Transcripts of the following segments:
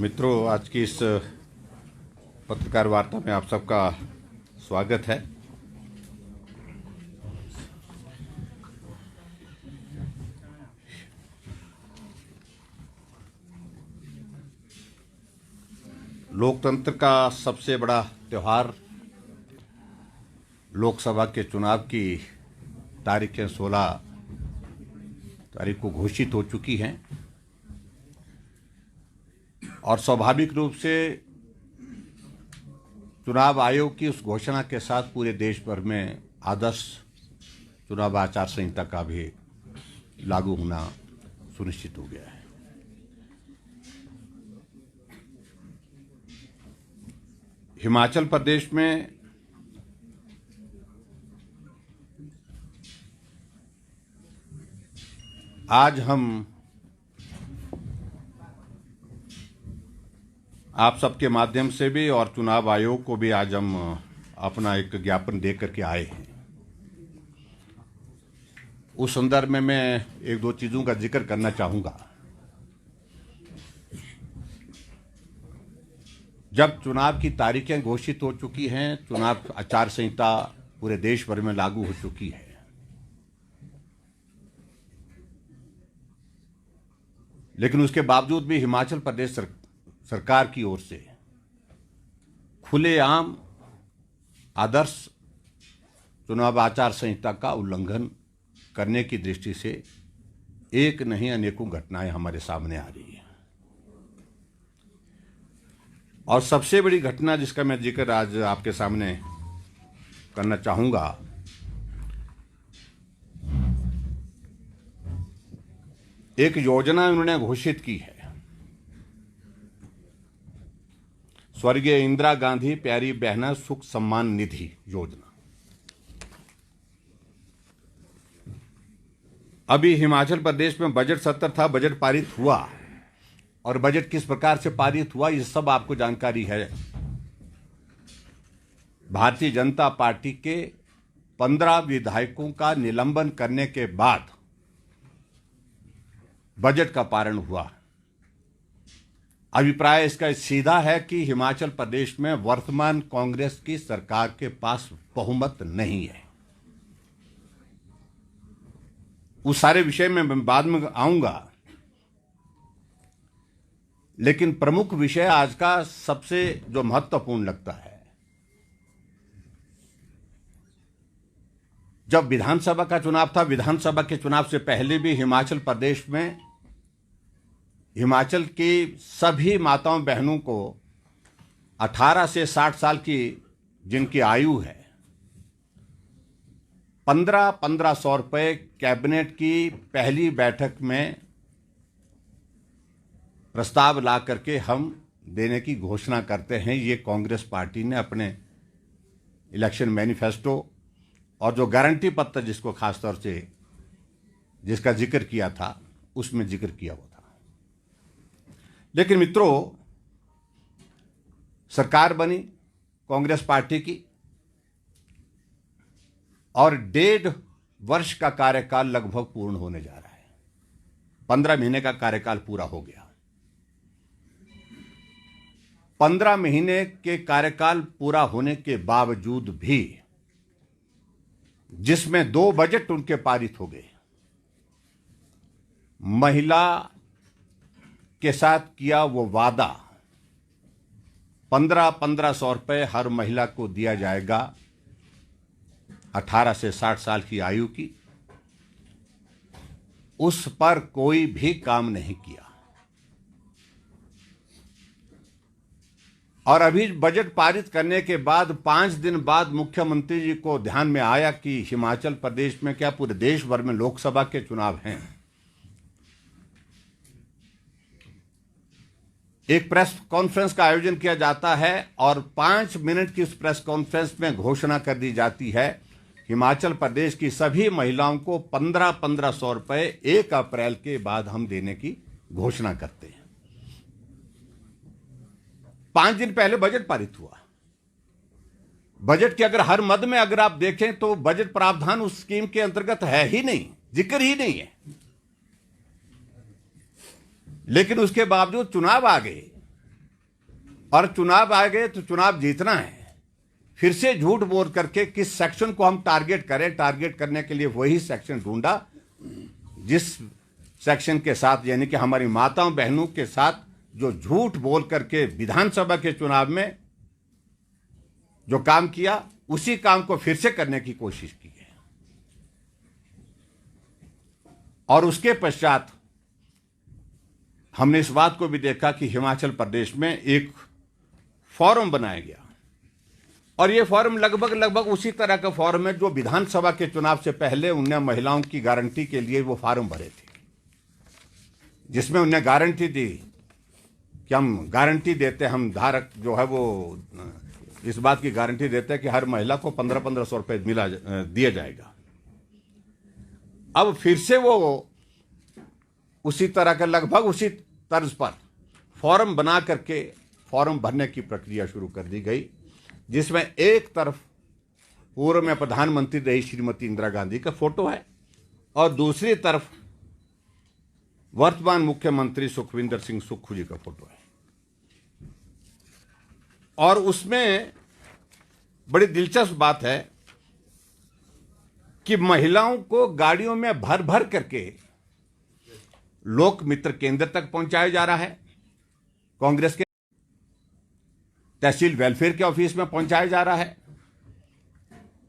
मित्रों, आज की इस पत्रकार वार्ता में आप सबका स्वागत है। लोकतंत्र का सबसे बड़ा त्यौहार लोकसभा के चुनाव की तारीखें 16 तारीख को घोषित हो चुकी हैं और स्वाभाविक रूप से चुनाव आयोग की उस घोषणा के साथ पूरे देश भर में आदर्श चुनाव आचार संहिता का भी लागू होना सुनिश्चित हो गया है। हिमाचल प्रदेश में आज हम आप सबके माध्यम से भी और चुनाव आयोग को भी आज हम अपना एक ज्ञापन दे करके आए हैं। उस संदर्भ में मैं एक दो चीजों का जिक्र करना चाहूंगा। जब चुनाव की तारीखें घोषित हो चुकी हैं, चुनाव आचार संहिता पूरे देश भर में लागू हो चुकी है, लेकिन उसके बावजूद भी हिमाचल प्रदेश सरकार की ओर से खुलेआम आदर्श चुनाव आचार संहिता का उल्लंघन करने की दृष्टि से एक नहीं अनेकों घटनाएं हमारे सामने आ रही हैं। और सबसे बड़ी घटना जिसका मैं जिक्र आज आपके सामने करना चाहूंगा, एक योजना उन्होंने घोषित की है, स्वर्गीय इंदिरा गांधी प्यारी बहना सुख सम्मान निधि योजना। अभी हिमाचल प्रदेश में बजट सत्र था, बजट पारित हुआ और बजट किस प्रकार से पारित हुआ ये सब आपको जानकारी है। भारतीय जनता पार्टी के 15 विधायकों का निलंबन करने के बाद बजट का पारण हुआ। अभिप्राय इसका सीधा है कि हिमाचल प्रदेश में वर्तमान कांग्रेस की सरकार के पास बहुमत नहीं है। उस सारे विषय में मैं बाद में आऊंगा, लेकिन प्रमुख विषय आज का सबसे जो महत्वपूर्ण लगता है, जब विधानसभा का चुनाव था, विधानसभा के चुनाव से पहले भी हिमाचल प्रदेश में हिमाचल की सभी माताओं बहनों को 18 से 60 साल की जिनकी आयु है 1500 रुपये कैबिनेट की पहली बैठक में प्रस्ताव ला करके हम देने की घोषणा करते हैं। ये कांग्रेस पार्टी ने अपने इलेक्शन मैनिफेस्टो और जो गारंटी पत्र जिसको खासतौर से जिसका जिक्र किया था उसमें जिक्र किया हुआ था। लेकिन मित्रों, सरकार बनी कांग्रेस पार्टी की और 1.5 वर्ष का कार्यकाल लगभग पूर्ण होने जा रहा है। 15 महीने का कार्यकाल पूरा हो गया। 15 महीने के कार्यकाल पूरा होने के बावजूद भी, जिसमें 2 बजट उनके पारित हो गए, महिला के साथ किया वो वादा 1500 रुपये हर महिला को दिया जाएगा 18 से 60 साल की आयु की, उस पर कोई भी काम नहीं किया। और अभी बजट पारित करने के बाद 5 दिन बाद मुख्यमंत्री जी को ध्यान में आया कि हिमाचल प्रदेश में क्या पूरे देश भर में लोकसभा के चुनाव हैं। एक प्रेस कॉन्फ्रेंस का आयोजन किया जाता है और 5 मिनट की उस प्रेस कॉन्फ्रेंस में घोषणा कर दी जाती है, हिमाचल प्रदेश की सभी महिलाओं को 1500 रुपये 1 अप्रैल के बाद हम देने की घोषणा करते हैं। 5 दिन पहले बजट पारित हुआ। बजट के अगर हर मद में अगर आप देखें तो बजट प्रावधान उस स्कीम के अंतर्गत है ही नहीं, जिक्र ही नहीं है। लेकिन उसके बावजूद चुनाव आ गए और चुनाव आ गए तो चुनाव जीतना है, फिर से झूठ बोल करके किस सेक्शन को हम टारगेट करें, टारगेट करने के लिए वही सेक्शन ढूंढा जिस सेक्शन के साथ, यानी कि हमारी माताओं बहनों के साथ जो झूठ बोल करके विधानसभा के चुनाव में जो काम किया, उसी काम को फिर से करने की कोशिश की है। और उसके पश्चात हमने इस बात को भी देखा कि हिमाचल प्रदेश में एक फॉरम बनाया गया, और ये फॉरम लगभग उसी तरह का फॉरम है जो विधानसभा के चुनाव से पहले उन्हें महिलाओं की गारंटी के लिए वो फॉरम भरे थे, जिसमें उन्हें गारंटी दी कि हम गारंटी देते, हम धारक जो है वो इस बात की गारंटी देते हैं कि हर महिला को 1500 रुपये दिया जाएगा। अब फिर से वो उसी तरह का लगभग उसी तर्ज पर फॉर्म बना करके फॉर्म भरने की प्रक्रिया शुरू कर दी गई, जिसमें एक तरफ पूर्व में प्रधानमंत्री रही श्रीमती इंदिरा गांधी का फोटो है और दूसरी तरफ वर्तमान मुख्यमंत्री सुखविंदर सिंह सुक्खू जी का फोटो है। और उसमें बड़ी दिलचस्प बात है कि महिलाओं को गाड़ियों में भर भर करके लोक मित्र केंद्र तक पहुंचाया जा रहा है, कांग्रेस के तहसील वेलफेयर के ऑफिस में पहुंचाया जा रहा है,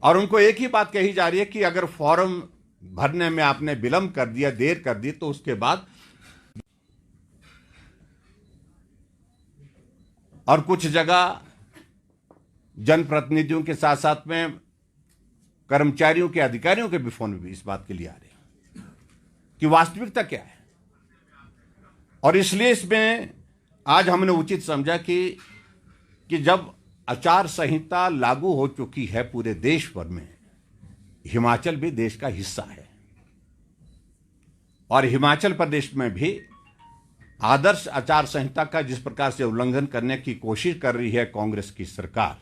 और उनको एक ही बात कही जा रही है कि अगर फॉर्म भरने में आपने विलंब कर दिया, देर कर दी, तो उसके बाद और कुछ जगह जनप्रतिनिधियों के साथ साथ में कर्मचारियों के, अधिकारियों के भी फोन भी इस बात के लिए आ रहे हैं कि वास्तविकता क्या है। और इसलिए इसमें आज हमने उचित समझा कि जब आचार संहिता लागू हो चुकी है पूरे देश भर में, हिमाचल भी देश का हिस्सा है, और हिमाचल प्रदेश में भी आदर्श आचार संहिता का जिस प्रकार से उल्लंघन करने की कोशिश कर रही है कांग्रेस की सरकार,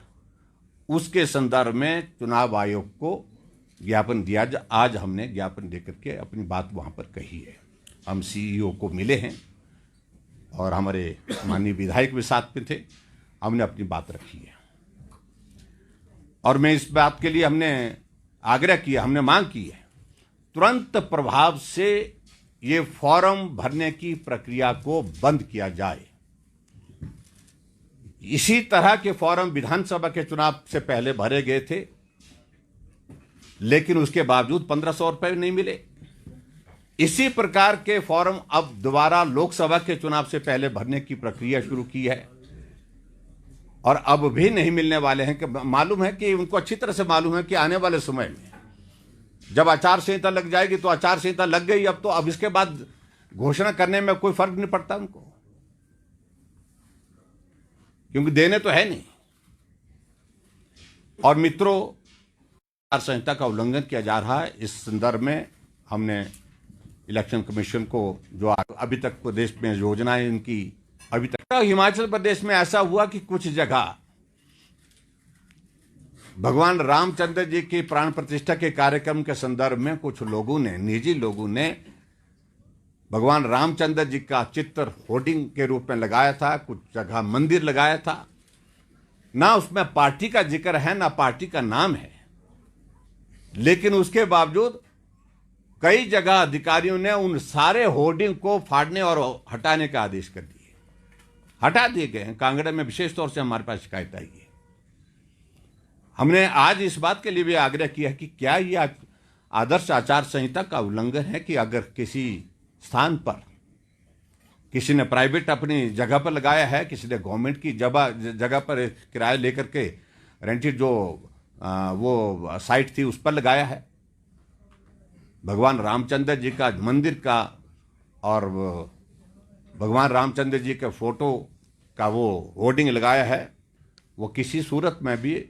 उसके संदर्भ में चुनाव आयोग को ज्ञापन दिया। आज हमने ज्ञापन देकर के अपनी बात वहां पर कही है। हम सीईओ को मिले हैं और हमारे माननीय विधायक भी साथ में थे, हमने अपनी बात रखी है। और मैं इस बात के लिए हमने आग्रह किया, हमने मांग की है तुरंत प्रभाव से ये फॉर्म भरने की प्रक्रिया को बंद किया जाए। इसी तरह के फॉर्म विधानसभा के चुनाव से पहले भरे गए थे, लेकिन उसके बावजूद 1500 रुपये नहीं मिले। इसी प्रकार के फॉर्म अब दोबारा लोकसभा के चुनाव से पहले भरने की प्रक्रिया शुरू की है, और अब भी नहीं मिलने वाले हैं। कि मालूम है कि उनको अच्छी तरह से मालूम है कि आने वाले समय में जब आचार संहिता लग जाएगी तो आचार संहिता लग गई, अब इसके बाद घोषणा करने में कोई फर्क नहीं पड़ता उनको, क्योंकि देने तो है नहीं। और मित्रों, आचार संहिता का उल्लंघन किया जा रहा है। इस संदर्भ में हमने इलेक्शन कमीशन को, जो अभी तक प्रदेश में योजनाएं इनकी अभी तक, हिमाचल प्रदेश में ऐसा हुआ कि कुछ जगह भगवान रामचंद्र जी की प्राण प्रतिष्ठा के कार्यक्रम के संदर्भ में कुछ लोगों ने, निजी लोगों ने भगवान रामचंद्र जी का चित्र होर्डिंग के रूप में लगाया था, कुछ जगह मंदिर लगाया था। ना उसमें पार्टी का जिक्र है, ना पार्टी का नाम है, लेकिन उसके बावजूद कई जगह अधिकारियों ने उन सारे होर्डिंग को फाड़ने और हटाने का आदेश कर दिए, हटा दिए गए हैं। कांगड़ा में विशेष तौर से हमारे पास शिकायत आई है। हमने आज इस बात के लिए भी आग्रह किया कि क्या यह आदर्श आचार संहिता का उल्लंघन है कि अगर किसी स्थान पर किसी ने प्राइवेट अपनी जगह पर लगाया है, किसी ने गवर्नमेंट की जगह पर किराया लेकर के रेंटेड जो वो साइट थी उस पर लगाया है, भगवान रामचंद्र जी का मंदिर का और भगवान रामचंद्र जी के फोटो का वो होर्डिंग लगाया है, वो किसी सूरत में भी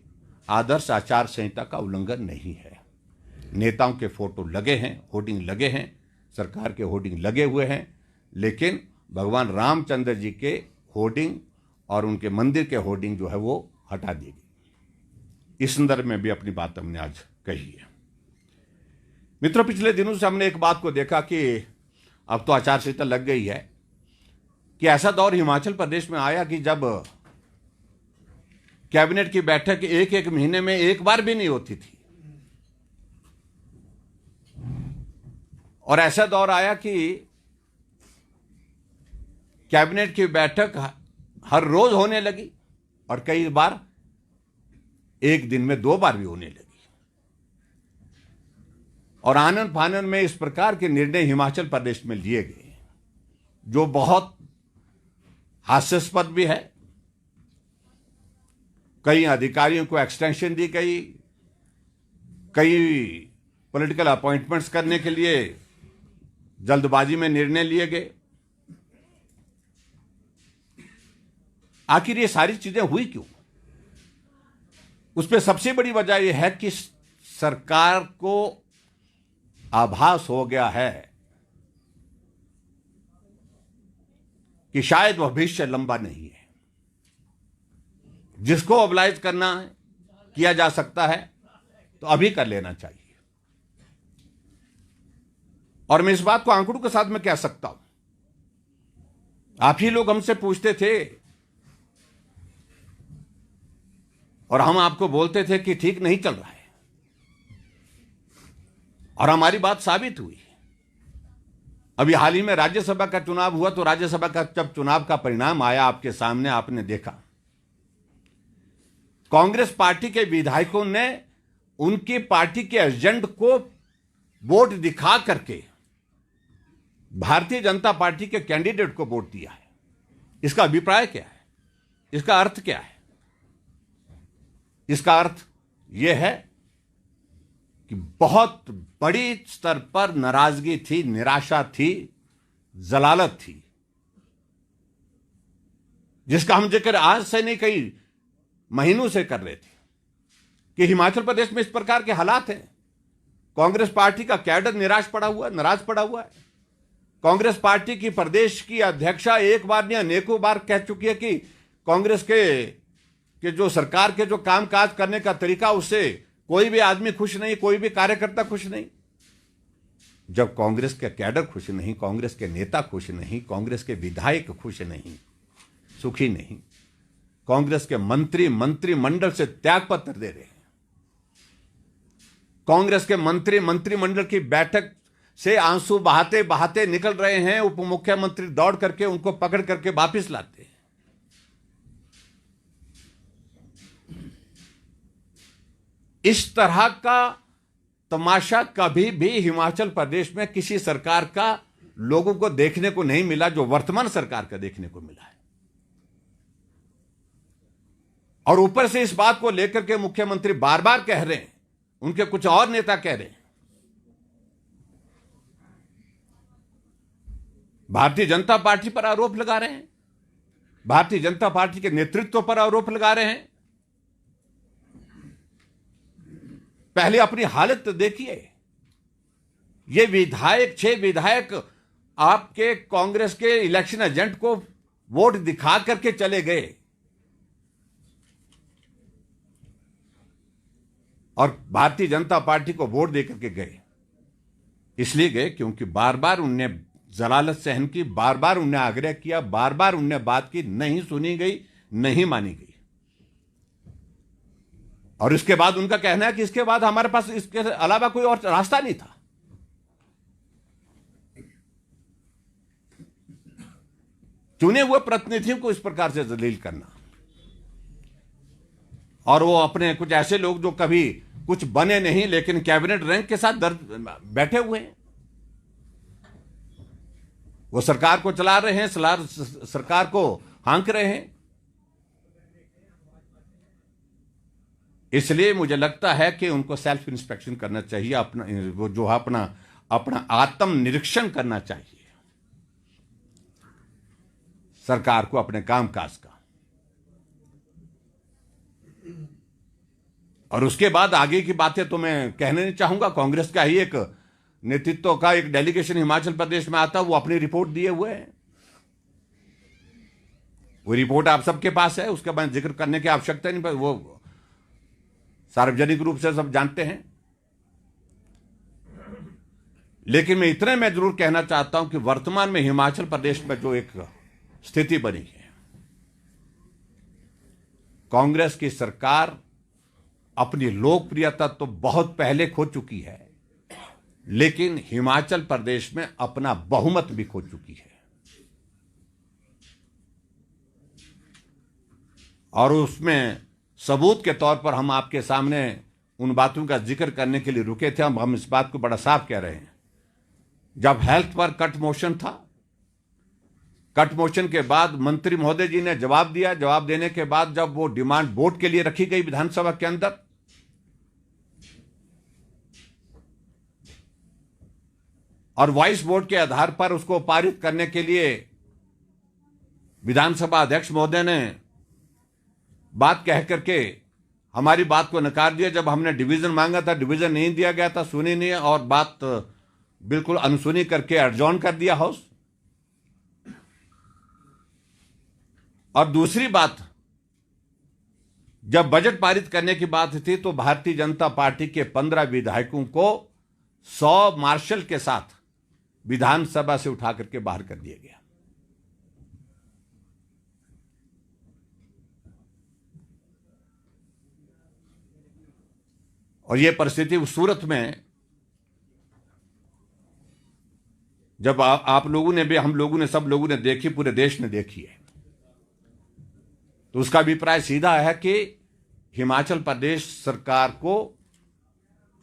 आदर्श आचार संहिता का उल्लंघन नहीं है। नेताओं के फोटो लगे हैं, होर्डिंग लगे हैं, सरकार के होर्डिंग लगे हुए हैं, लेकिन भगवान रामचंद्र जी के होर्डिंग और उनके मंदिर के होर्डिंग जो है वो हटा दी गई। इस संदर्भ में भी अपनी बात हमने आज कही है। मित्रों, पिछले दिनों से हमने एक बात को देखा कि अब तो आचार संहिता लग गई है, कि ऐसा दौर हिमाचल प्रदेश में आया कि जब कैबिनेट की बैठक एक एक महीने में एक बार भी नहीं होती थी। और ऐसा दौर आया कि कैबिनेट की बैठक हर रोज होने लगी और कई बार एक दिन में 2 बार भी होने लगी। और आनन फानन में इस प्रकार के निर्णय हिमाचल प्रदेश में लिए गए जो बहुत हास्यास्पद भी है। कई अधिकारियों को एक्सटेंशन दी गई, कई पॉलिटिकल अपॉइंटमेंट्स करने के लिए जल्दबाजी में निर्णय लिए गए। आखिर ये सारी चीजें हुई क्यों? उसमें सबसे बड़ी वजह यह है कि सरकार को आभास हो गया है कि शायद वह भविष्य लंबा नहीं है। जिसको मोबिलाइज करना है, किया जा सकता है तो अभी कर लेना चाहिए। और मैं इस बात को आंकड़ों के साथ में कह सकता हूं। आप ही लोग हमसे पूछते थे और हम आपको बोलते थे कि ठीक नहीं चल रहा है, और हमारी बात साबित हुई। अभी हाल ही में राज्यसभा का चुनाव हुआ तो राज्यसभा का जब चुनाव का परिणाम आया आपके सामने, आपने देखा कांग्रेस पार्टी के विधायकों ने उनकी पार्टी के एजेंट को वोट दिखा करके भारतीय जनता पार्टी के कैंडिडेट को वोट दिया है। इसका अभिप्राय क्या है? इसका अर्थ क्या है? इसका अर्थ यह है कि बहुत बड़ी स्तर पर नाराजगी थी, निराशा थी, जलालत थी, जिसका हम जिक्र आज से नहीं कई महीनों से कर रहे थे कि हिमाचल प्रदेश में इस प्रकार के हालात हैं। कांग्रेस पार्टी का कैडर नाराज पड़ा हुआ है। कांग्रेस पार्टी की प्रदेश की अध्यक्षा एक बार नहीं अनेकों बार कह चुकी है कि कांग्रेस के जो सरकार के जो कामकाज करने का तरीका, उससे कोई भी आदमी खुश नहीं, कोई भी कार्यकर्ता खुश नहीं। जब कांग्रेस के कैडर खुश नहीं, कांग्रेस के नेता खुश नहीं, कांग्रेस के विधायक खुश नहीं, सुखी नहीं, कांग्रेस के मंत्रिमंडल से त्यागपत्र दे रहे हैं, कांग्रेस के मंत्रिमंडल की बैठक से आंसू बहाते बहाते निकल रहे हैं, उप मुख्यमंत्री दौड़ करके उनको पकड़ करके वापस लाते हैं। इस तरह का तमाशा कभी भी हिमाचल प्रदेश में किसी सरकार का लोगों को देखने को नहीं मिला जो वर्तमान सरकार का देखने को मिला है। और ऊपर से इस बात को लेकर के मुख्यमंत्री बार बार कह रहे हैं, उनके कुछ और नेता कह रहे हैं, भारतीय जनता पार्टी पर आरोप लगा रहे हैं, भारतीय जनता पार्टी के नेतृत्व पर आरोप लगा रहे हैं। पहले अपनी हालत तो देखिए। ये 6 विधायक आपके कांग्रेस के इलेक्शन एजेंट को वोट दिखा करके चले गए, और भारतीय जनता पार्टी को वोट देकर के गए। इसलिए गए क्योंकि बार बार उनने जलालत सहन की, बार बार उनने आग्रह किया, बार बार उनने बात की, नहीं सुनी गई, नहीं मानी गई। और इसके बाद उनका कहना है कि इसके बाद हमारे पास इसके अलावा कोई और रास्ता नहीं था। चुने हुए प्रतिनिधियों को इस प्रकार से जलील करना, और वो अपने कुछ ऐसे लोग जो कभी कुछ बने नहीं लेकिन कैबिनेट रैंक के साथ बैठे हुए हैं, वो सरकार को चला रहे हैं, सरकार को हाँक रहे हैं। इसलिए मुझे लगता है कि उनको सेल्फ इंस्पेक्शन करना चाहिए, अपना आत्म निरीक्षण करना चाहिए सरकार को अपने कामकाज का। और उसके बाद आगे की बातें तो मैं कहने नहीं चाहूंगा। कांग्रेस का ही एक नेतृत्व का एक डेलीगेशन हिमाचल प्रदेश में आता, वो अपनी रिपोर्ट दिए हुए हैं। वो रिपोर्ट आप सबके पास है, उसके बाद जिक्र करने की आवश्यकता नहीं, पर वो सार्वजनिक रूप से सब जानते हैं। लेकिन मैं जरूर कहना चाहता हूं कि वर्तमान में हिमाचल प्रदेश में जो एक स्थिति बनी है, कांग्रेस की सरकार अपनी लोकप्रियता तो बहुत पहले खो चुकी है, लेकिन हिमाचल प्रदेश में अपना बहुमत भी खो चुकी है। और उसमें सबूत के तौर पर हम आपके सामने उन बातों का जिक्र करने के लिए रुके थे। हम इस बात को बड़ा साफ कह रहे हैं, जब हेल्थ पर कट मोशन था, कट मोशन के बाद मंत्री महोदय जी ने जवाब दिया। जवाब देने के बाद जब वो डिमांड वोट के लिए रखी गई विधानसभा के अंदर, और वॉइस वोट के आधार पर उसको पारित करने के लिए विधानसभा अध्यक्ष महोदय ने बात कह करके हमारी बात को नकार दिया। जब हमने डिवीजन मांगा था, डिवीजन नहीं दिया गया था, सुनी नहीं, और बात बिल्कुल अनसुनी करके एडजॉर्न कर दिया हाउस। और दूसरी बात, जब बजट पारित करने की बात थी तो भारतीय जनता पार्टी के 15 विधायकों को 100 मार्शल के साथ विधानसभा से उठा करके बाहर कर दिया गया। और यह परिस्थिति उस सूरत में, जब आप लोगों ने भी, हम लोगों ने, सब लोगों ने देखी, पूरे देश ने देखी है, तो उसका अभिप्राय सीधा है कि हिमाचल प्रदेश सरकार को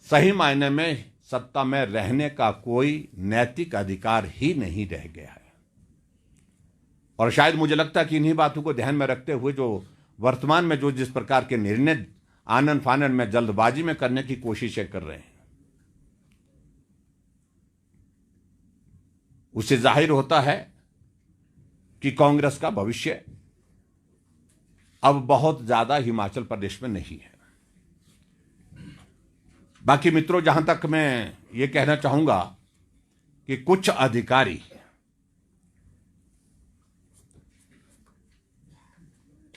सही मायने में सत्ता में रहने का कोई नैतिक अधिकार ही नहीं रह गया है। और शायद मुझे लगता है कि इन्हीं बातों को ध्यान में रखते हुए जो वर्तमान में जो जिस प्रकार के निर्णय आनन फानन में, जल्दबाजी में करने की कोशिशें कर रहे हैं, उससे जाहिर होता है कि कांग्रेस का भविष्य अब बहुत ज्यादा हिमाचल प्रदेश में नहीं है। बाकी मित्रों, जहां तक मैं ये कहना चाहूंगा कि कुछ अधिकारी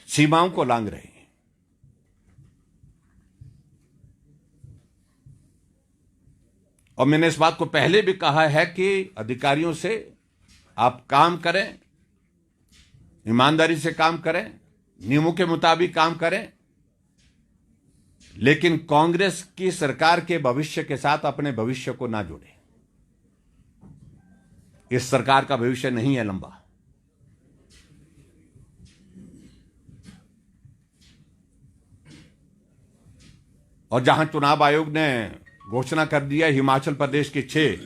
सीमाओं को लांघ रहे हैं, और मैंने इस बात को पहले भी कहा है कि अधिकारियों से आप काम करें, ईमानदारी से काम करें, नियमों के मुताबिक काम करें, लेकिन कांग्रेस की सरकार के भविष्य के साथ अपने भविष्य को ना जोड़ें। इस सरकार का भविष्य नहीं है लंबा। और जहां चुनाव आयोग ने घोषणा कर दिया हिमाचल प्रदेश की 6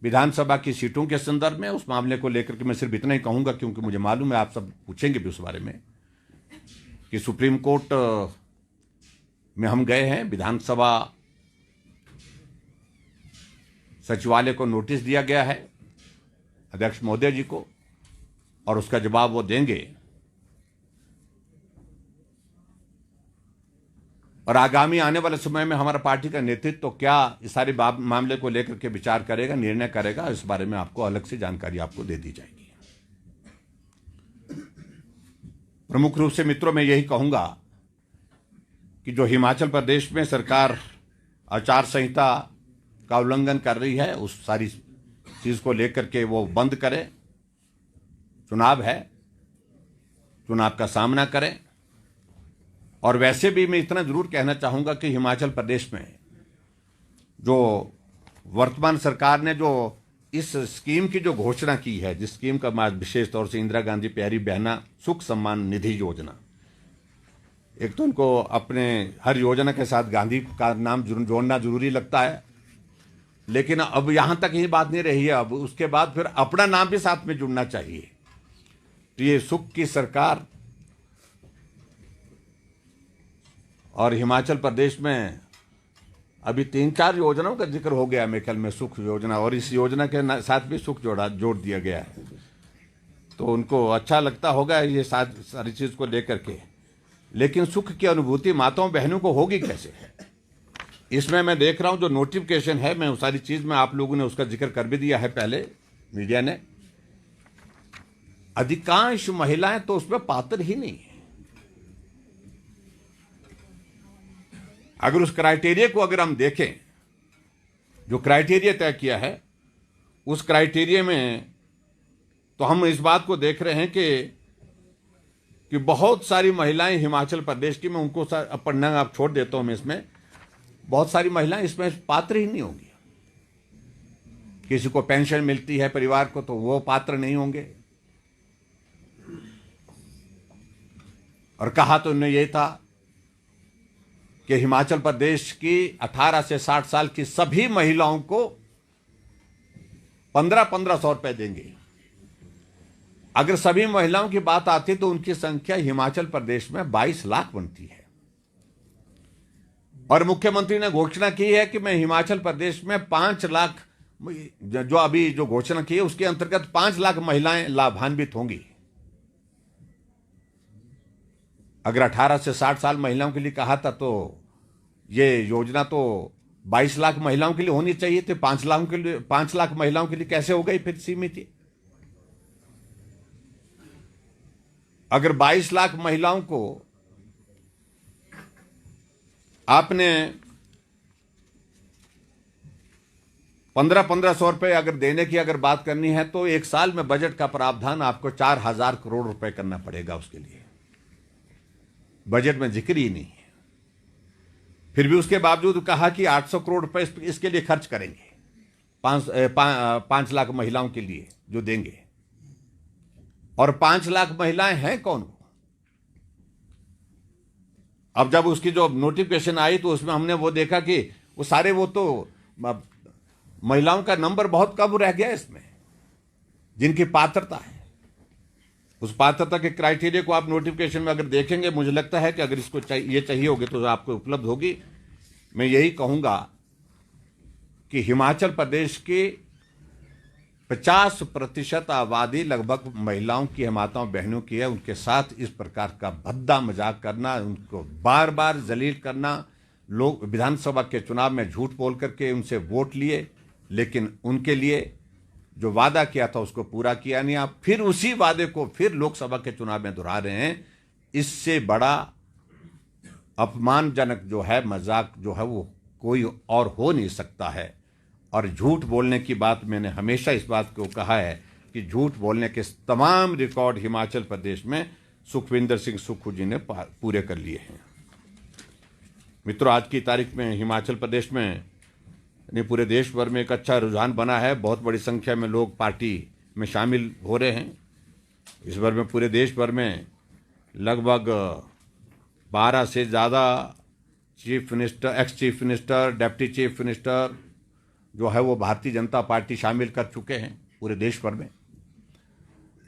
विधानसभा की सीटों के संदर्भ में, उस मामले को लेकर के मैं सिर्फ इतना ही कहूंगा, क्योंकि मुझे मालूम है आप सब पूछेंगे भी उस बारे में, कि सुप्रीम कोर्ट में हम गए हैं। विधानसभा सचिवालय को नोटिस दिया गया है अध्यक्ष महोदय जी को, और उसका जवाब वो देंगे। और आगामी आने वाले समय में हमारा पार्टी का नेतृत्व तो क्या इस सारे मामले को लेकर के विचार करेगा, निर्णय करेगा, इस बारे में आपको अलग से जानकारी आपको दे दी जाएगी। प्रमुख रूप से मित्रों मैं यही कहूंगा कि जो हिमाचल प्रदेश में सरकार आचार संहिता का उल्लंघन कर रही है, उस सारी चीज को लेकर के वो बंद करें। चुनाव है, चुनाव का सामना करें। और वैसे भी मैं इतना जरूर कहना चाहूंगा कि हिमाचल प्रदेश में जो वर्तमान सरकार ने जो इस स्कीम की जो घोषणा की है, जिस स्कीम का विशेष तौर से इंदिरा गांधी प्यारी बहना सुख सम्मान निधि योजना, एक तो उनको अपने हर योजना के साथ गांधी का नाम जोड़ना जरूरी लगता है, लेकिन अब यहां तक ही बात नहीं रही है, अब उसके बाद फिर अपना नाम भी साथ में जुड़ना चाहिए। तो ये सुख की सरकार, और हिमाचल प्रदेश में अभी 3-4 योजनाओं का जिक्र हो गया मेरे ख्याल में, सुख योजना, और इस योजना के साथ भी सुख जोड़ दिया गया है। तो उनको अच्छा लगता होगा ये सारी चीज को लेकर के, लेकिन सुख की अनुभूति माताओं बहनों को होगी कैसे? इसमें मैं देख रहा हूं जो नोटिफिकेशन है, मैं उस सारी चीज में आप लोगों ने उसका जिक्र कर भी दिया है पहले मीडिया ने, अधिकांश महिलाएं तो उसमें पात्र ही नहीं है। अगर उस क्राइटेरिया को अगर हम देखें, जो क्राइटेरिया तय किया है, उस क्राइटेरिया में तो हम इस बात को देख रहे हैं कि कि बहुत सारी महिलाएं हिमाचल प्रदेश की, मैं उनको पढ़ना आप छोड़ देता हूं, मैं इसमें बहुत सारी महिलाएं इसमें पात्र ही नहीं होंगी। किसी को पेंशन मिलती है परिवार को तो वो पात्र नहीं होंगे। और कहा तो उन्होंने ये था कि हिमाचल प्रदेश की 18 से 60 साल की सभी महिलाओं को 1500 रुपए देंगे। अगर सभी महिलाओं की बात आती तो उनकी संख्या हिमाचल प्रदेश में 22 लाख बनती है। और मुख्यमंत्री ने घोषणा की है कि मैं हिमाचल प्रदेश में 5 लाख, जो अभी जो घोषणा की है उसके अंतर्गत 5 लाख महिलाएं लाभान्वित होंगी। अगर 18 से 60 साल महिलाओं के लिए कहा था तो ये योजना तो 22 लाख महिलाओं के लिए होनी चाहिए थी। 5 लाख महिलाओं के लिए कैसे हो गई फिर सीमित? अगर 22 लाख महिलाओं को आपने 1500 रुपए अगर देने की अगर बात करनी है तो एक साल में बजट का प्रावधान आपको 4000 करोड़ रुपए करना पड़ेगा। उसके लिए बजट में जिक्र ही नहीं है। फिर भी उसके बावजूद कहा कि 800 करोड़ रुपए इसके लिए खर्च करेंगे, 5 लाख महिलाओं के लिए जो देंगे। और 5 लाख महिलाएं हैं कौन? अब जब उसकी जो नोटिफिकेशन आई तो उसमें हमने वो देखा कि वो सारे वो तो महिलाओं का नंबर बहुत कम रह गया इसमें, जिनकी पात्रता है। उस पात्रता के क्राइटेरिया को आप नोटिफिकेशन में अगर देखेंगे, मुझे लगता है कि अगर इसको चाहिए होगी तो आपको उपलब्ध होगी। मैं यही कहूंगा कि हिमाचल प्रदेश की 50% आबादी लगभग महिलाओं की, माताओं बहनों की है। उनके साथ इस प्रकार का भद्दा मजाक करना, उनको बार बार जलील करना। लोग विधानसभा के चुनाव में झूठ बोल करके उनसे वोट लिए, लेकिन उनके लिए जो वादा किया था उसको पूरा किया नहीं। आप फिर उसी वादे को फिर लोकसभा के चुनाव में दोहरा रहे हैं। इससे बड़ा अपमानजनक जो है मजाक जो है वो कोई और हो नहीं सकता है। और झूठ बोलने की बात मैंने हमेशा इस बात को कहा है कि झूठ बोलने के तमाम रिकॉर्ड हिमाचल प्रदेश में सुखविंदर सिंह सुक्खू जी ने पूरे कर लिए हैं। मित्रों, आज की तारीख में हिमाचल प्रदेश में नहीं पूरे देश भर में एक अच्छा रुझान बना है। बहुत बड़ी संख्या में लोग पार्टी में शामिल हो रहे हैं। इस बार में पूरे देश भर में लगभग 12 से ज़्यादा chief minister, ex chief minister, deputy chief minister जो है वो भारतीय जनता पार्टी शामिल कर चुके हैं पूरे देश भर में।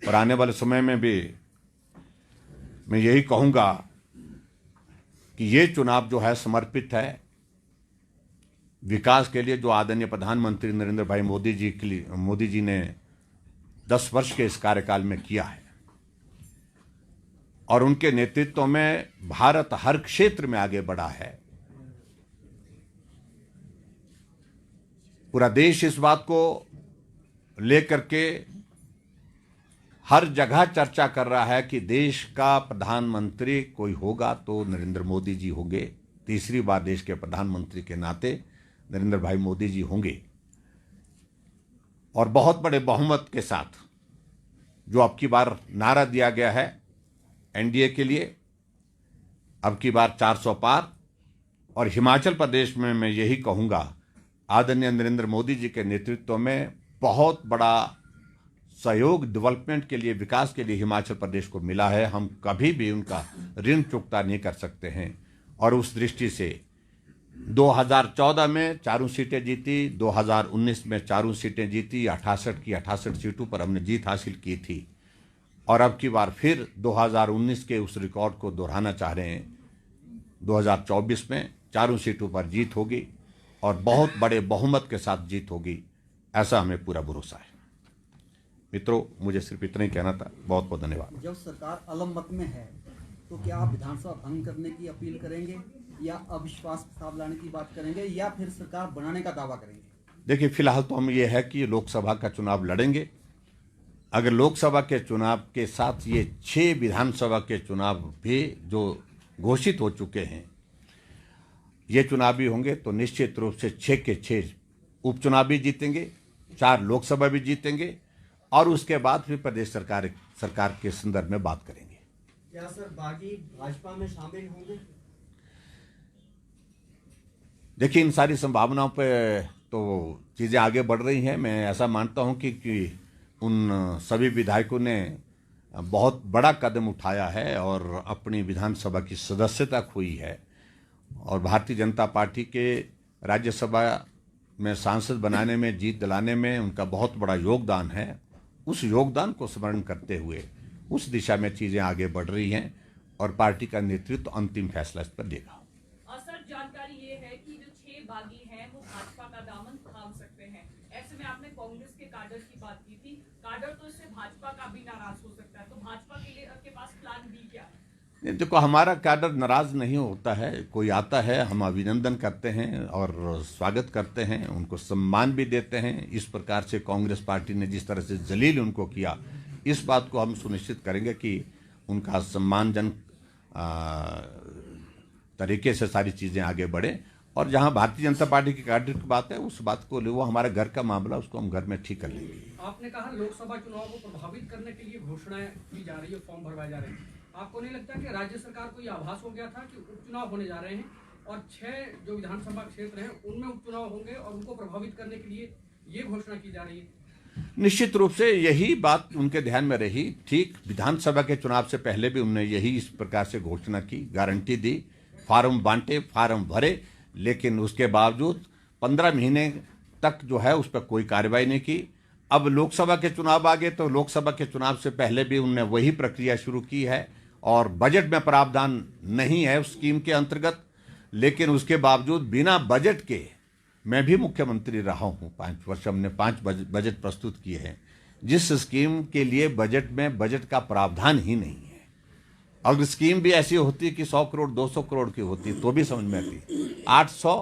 और आने वाले समय में भी मैं यही कहूँगा कि ये चुनाव जो है समर्पित है विकास के लिए, जो आदरणीय प्रधानमंत्री नरेंद्र भाई मोदी जी ने 10 वर्ष के इस कार्यकाल में किया है। और उनके नेतृत्व में भारत हर क्षेत्र में आगे बढ़ा है। पूरा देश इस बात को लेकर के हर जगह चर्चा कर रहा है कि देश का प्रधानमंत्री कोई होगा तो नरेंद्र मोदी जी होंगे। तीसरी बार देश के प्रधानमंत्री के नाते नरेंद्र भाई मोदी जी होंगे। और बहुत बड़े बहुमत के साथ जो अब की बार नारा दिया गया है एनडीए के लिए, अब की बार 400 पार। और हिमाचल प्रदेश में मैं यही कहूँगा, आदरणीय नरेंद्र मोदी जी के नेतृत्व में बहुत बड़ा सहयोग डेवलपमेंट के लिए, विकास के लिए हिमाचल प्रदेश को मिला है। हम कभी भी उनका ऋण चुकता नहीं कर सकते हैं। और उस दृष्टि से 2014 में 4 सीटें जीती, 2019 में 4 सीटें जीती, 68 की 68 सीटों पर हमने जीत हासिल की थी। और अब की बार फिर 2019 के उस रिकॉर्ड को दोहराना चाह रहे हैं। 2024 में 4 सीटों पर जीत होगी और बहुत बड़े बहुमत के साथ जीत होगी, ऐसा हमें पूरा भरोसा है। मित्रों, मुझे सिर्फ इतना ही कहना था। बहुत बहुत धन्यवाद। जब सरकार अलमत में है तो क्या आप विधानसभा भंग करने की अपील करेंगे या अविश्वास प्रस्ताव लाने की बात करेंगे या फिर सरकार बनाने का दावा करेंगे? देखिए, फिलहाल तो हम ये है कि लोकसभा का चुनाव लड़ेंगे। अगर लोकसभा के चुनाव के साथ ये 6 विधानसभा के चुनाव भी जो घोषित हो चुके हैं ये चुनाव भी होंगे तो निश्चित रूप से 6 के 6 उपचुनाव भी जीतेंगे, 4 लोकसभा भी जीतेंगे और उसके बाद फिर प्रदेश सरकार के संदर्भ में बात करेंगे। क्या सर बागी भाजपा में शामिल होंगे? देखिए, इन सारी संभावनाओं पे तो चीज़ें आगे बढ़ रही हैं। मैं ऐसा मानता हूं कि उन सभी विधायकों ने बहुत बड़ा कदम उठाया है और अपनी विधानसभा की सदस्यता खोई है, और भारतीय जनता पार्टी के राज्यसभा में सांसद बनाने में, जीत दिलाने में उनका बहुत बड़ा योगदान है। उस योगदान को स्मरण करते हुए उस दिशा में चीज़ें आगे बढ़ रही हैं और पार्टी का नेतृत्व अंतिम फैसला इस पर देगा। सर, जानकारी ये है कि जो 6 बागी हैं वो भाजपा का दामन थाम सकते हैं। ऐसे में आपने कांग्रेस के काडर की बात की थी, काडर तो इससे भाजपा का भी नाराज हो सकता है, तो भाजपा के लिए आपके पास प्लान बी क्या है? देखो, हमारा कैडर नाराज नहीं होता है। कोई आता है, हम अभिनंदन करते हैं और स्वागत करते हैं, उनको सम्मान भी देते हैं। इस प्रकार से कांग्रेस पार्टी ने जिस तरह से जलील उनको किया, इस बात को हम सुनिश्चित करेंगे कि उनका सम्मानजनक तरीके से सारी चीज़ें आगे बढ़े। और जहां भारतीय जनता पार्टी की कैडर की बात है, उस बात को वो हमारा घर का मामला, उसको हम घर में ठीक कर लेंगे। आपने कहा लोकसभा चुनाव को प्रभावित करने के लिए घोषणाएं की जा रही है, फॉर्म भरवाए जा रहे हैं। आपको नहीं लगता कि राज्य सरकार को यह आभास हो गया था कि उपचुनाव होने जा रहे हैं और 6 जो विधानसभा क्षेत्र हैं उनमें उपचुनाव होंगे और उनको प्रभावित करने के लिए ये घोषणा की जा रही है? निश्चित रूप से यही बात उनके ध्यान में रही। ठीक विधानसभा के चुनाव से पहले भी उन्होंने यही इस प्रकार से घोषणा की, गारंटी दी, फार्म बांटे, फार्म भरे, लेकिन उसके बावजूद 15 महीने तक जो है उस पर कोई कार्रवाई नहीं की। अब लोकसभा के चुनाव आ गए तो लोकसभा के चुनाव से पहले भी उन्होंने वही प्रक्रिया शुरू की है और बजट में प्रावधान नहीं है उस स्कीम के अंतर्गत, लेकिन उसके बावजूद बिना बजट के, मैं भी मुख्यमंत्री रहा हूं 5 वर्ष, हमने 5 बजट प्रस्तुत किए हैं, जिस स्कीम के लिए बजट में बजट का प्रावधान ही नहीं है। अगर स्कीम भी ऐसी होती कि 100 करोड़ 200 करोड़ की होती तो भी समझ में आती। 800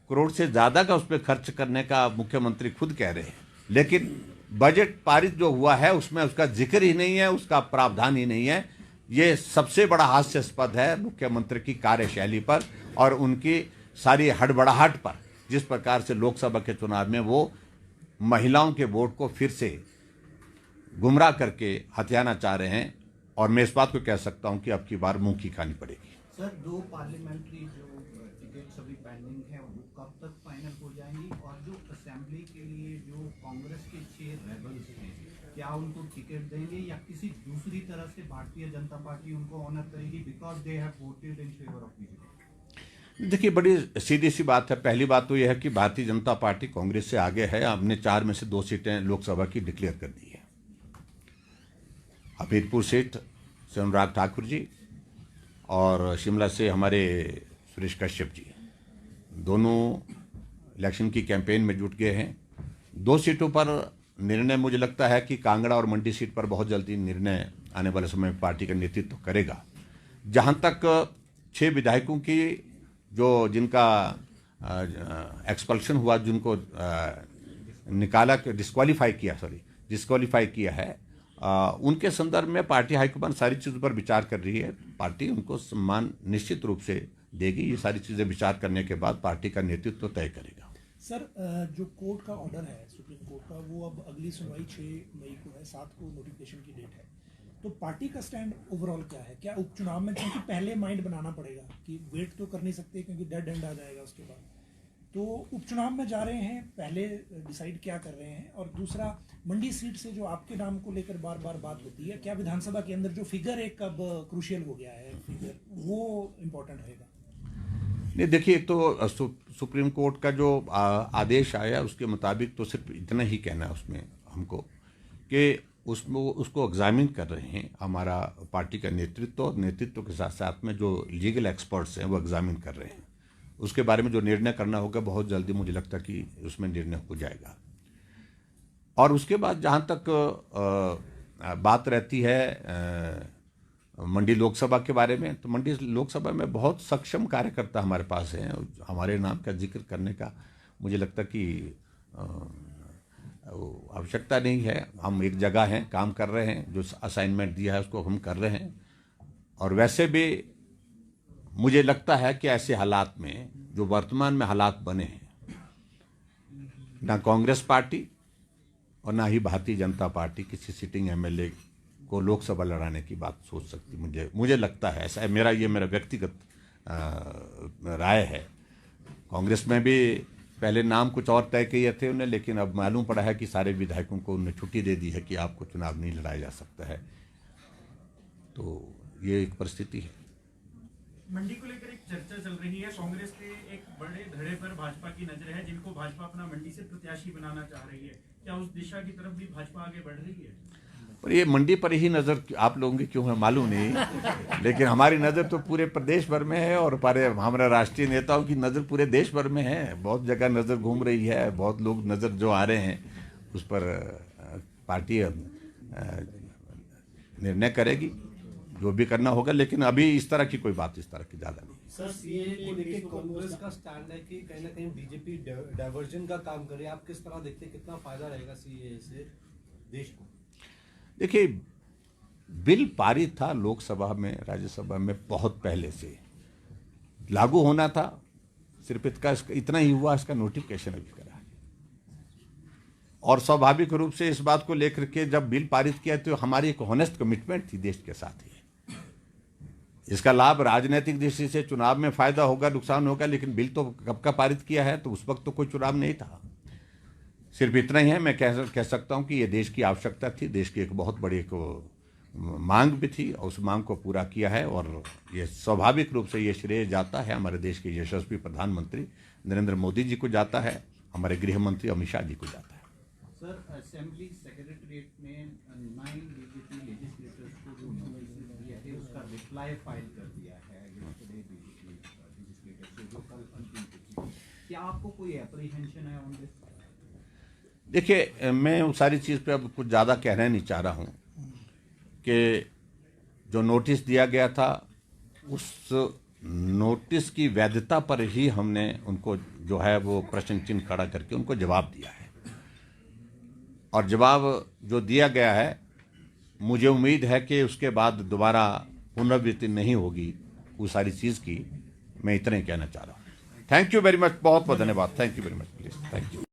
करोड़ से ज़्यादा का उस पर खर्च करने का मुख्यमंत्री खुद कह रहे हैं, लेकिन बजट पारित जो हुआ है उसमें उसका जिक्र ही नहीं है, उसका प्रावधान ही नहीं है। ये सबसे बड़ा हास्यास्पद है मुख्यमंत्री की कार्यशैली पर और उनकी सारी हड़बड़ाहट पर, जिस प्रकार से लोकसभा के चुनाव में वो महिलाओं के वोट को फिर से गुमराह करके हथियाना चाह रहे हैं। और मैं इस बात को कह सकता हूं कि अब की बार मुंह की खानी पड़ेगी। सर, 2 पार्लियामेंट्री जो टिकट अभी पेंडिंग है वो कब तक फाइनल हो जाएंगी? और जो असेंबली के लिए जो कांग्रेस के 6 रेबल्स हैं, क्या उनको टिकट देंगे या किसी दूसरी तरह से भारतीय जनता पार्टी उनको ऑनर करेगी because they have voted in favour of BJP? देखिए, बड़ी सीधी सी बात है। पहली बात तो यह है कि भारतीय जनता पार्टी कांग्रेस से आगे है। हमने 4 में से 2 सीटें लोकसभा की डिक्लेयर कर दी है। हमीरपुर सीट से अनुराग ठाकुर जी और शिमला से हमारे सुरेश कश्यप जी, दोनों इलेक्शन की कैंपेन में जुट गए हैं। 2 सीटों पर निर्णय मुझे लगता है कि कांगड़ा और मंडी सीट पर बहुत जल्दी निर्णय आने वाले समय में पार्टी का नेतृत्व करेगा। जहां तक 6 विधायकों की जिनका एक्सपल्शन हुआ, जिनको निकाला, डिस्क्वालीफाई किया है, उनके संदर्भ में पार्टी हाईकमान सारी चीज़ों पर विचार कर रही है। पार्टी उनको सम्मान निश्चित रूप से देगी। ये सारी चीज़ें विचार करने के बाद पार्टी का नेतृत्व तय करेगा। सर, जो कोर्ट का ऑर्डर है सुप्रीम कोर्ट का, वो अब अगली सुनवाई 6 मई को है, 7 को नोटिफिकेशन की डेट है, तो पार्टी का स्टैंड ओवरऑल क्या है? क्या उपचुनाव में, क्योंकि पहले माइंड बनाना पड़ेगा कि वेट तो कर नहीं सकते क्योंकि डेड एंड आ जाएगा उसके बाद, तो उपचुनाव में जा रहे हैं, पहले डिसाइड क्या कर रहे हैं? और दूसरा, मंडी सीट से जो आपके नाम को लेकर बार बार बात होती है, क्या विधानसभा के अंदर जो फिगर एक अब क्रूशियल हो गया है, फिगर वो इम्पोर्टेंट रहेगा? नहीं, देखिए, तो सुप्रीम कोर्ट का जो आदेश आया उसके मुताबिक तो सिर्फ इतना ही कहना है उसमें हमको कि उसको एग्जामिन कर रहे हैं हमारा पार्टी का नेतृत्व, और नेतृत्व के साथ साथ में जो लीगल एक्सपर्ट्स हैं वो एग्जामिन कर रहे हैं। उसके बारे में जो निर्णय करना होगा बहुत जल्दी मुझे लगता है कि उसमें निर्णय हो जाएगा। और उसके बाद जहाँ तक बात रहती है मंडी लोकसभा के बारे में, तो मंडी लोकसभा में बहुत सक्षम कार्यकर्ता हमारे पास हैं। हमारे नाम का जिक्र करने का मुझे लगता कि आवश्यकता नहीं है। हम एक जगह हैं, काम कर रहे हैं, जो असाइनमेंट दिया है उसको हम कर रहे हैं। और वैसे भी मुझे लगता है कि ऐसे हालात में जो वर्तमान में हालात बने हैं, ना कांग्रेस पार्टी और ना ही भारतीय जनता पार्टी किसी सिटिंग एमएलए को लोकसभा लड़ाने की बात सोच सकती, मुझे लगता है ऐसा है। ये मेरा व्यक्तिगत राय है। कांग्रेस में भी पहले नाम कुछ और तय किए थे उन्हें, लेकिन अब मालूम पड़ा है कि सारे विधायकों को उन्हें छुट्टी दे दी है कि आपको चुनाव नहीं लड़ाया जा सकता है। तो ये एक परिस्थिति है। मंडी को लेकर एक चर्चा चल रही है। कांग्रेस के एक बड़े धड़े पर भाजपा की नजर है, जिनको भाजपा अपना मंडी से प्रत्याशी बनाना चाह रही है। क्या उस दिशा की तरफ भी भाजपा आगे बढ़ रही है? पर ये मंडी पर ही नज़र आप लोगों की क्यों है मालूम नहीं, लेकिन हमारी नज़र तो पूरे प्रदेश भर में है और हमारे राष्ट्रीय नेताओं की नज़र पूरे देश भर में है। बहुत जगह नज़र घूम रही है, बहुत लोग नज़र जो आ रहे हैं उस पर पार्टी निर्णय करेगी जो भी करना होगा, लेकिन अभी इस तरह की कोई बात इस तरह की ज़्यादा नहीं। सर, सीएए को लेकर कांग्रेस का स्टैंड है कि कहीं ना कहीं बीजेपी डाइवर्जन का काम करे। आप किस तरह देखते हैं, कितना फायदा रहेगा सीएए से देश को? देखिए, बिल पारित था लोकसभा में, राज्यसभा में बहुत पहले से लागू होना था। सिर्फ इतना ही हुआ, इसका नोटिफिकेशन अभी करा है। और स्वाभाविक रूप से इस बात को लेकर के जब बिल पारित किया तो हमारी एक ऑनेस्ट कमिटमेंट थी देश के साथ ही। इसका लाभ राजनीतिक दृष्टि से चुनाव में फायदा होगा, नुकसान होगा, लेकिन बिल तो कब का पारित किया है, तो उस वक्त तो कोई चुनाव नहीं था। सिर्फ इतना ही है, मैं कह सकता हूं कि ये देश की आवश्यकता थी, देश की एक बहुत बड़ी एक मांग भी थी और उस मांग को पूरा किया है। और ये स्वाभाविक रूप से ये श्रेय जाता है हमारे देश के यशस्वी प्रधानमंत्री नरेंद्र मोदी जी को जाता है, हमारे गृह मंत्री अमित शाह जी को जाता है। सर, असेंबली सेक्रेटरीट में 9 बीजेपी लेजिस्लेटर्स को जो नोटिस दिया है उसका रिप्लाई फाइल कर दिया है yesterday बीजेपी लेजिस्लेटर्स से, जो कल अंतिम तिथि। क्या आपको कोई एप्रीहेंशन है ऑन दिस? देखिए, मैं उस सारी चीज़ पे अब कुछ ज़्यादा कहना नहीं चाह रहा हूँ कि जो नोटिस दिया गया था उस नोटिस की वैधता पर ही हमने उनको जो है वो प्रश्न चिन्ह खड़ा करके उनको जवाब दिया है। और जवाब जो दिया गया है, मुझे उम्मीद है कि उसके बाद दोबारा पुनरावृत्ति नहीं होगी उस सारी चीज़ की। मैं इतना ही कहना चाह रहा हूँ। थैंक यू वेरी मच, बहुत बहुत धन्यवाद। Thank you very much, please, thank you.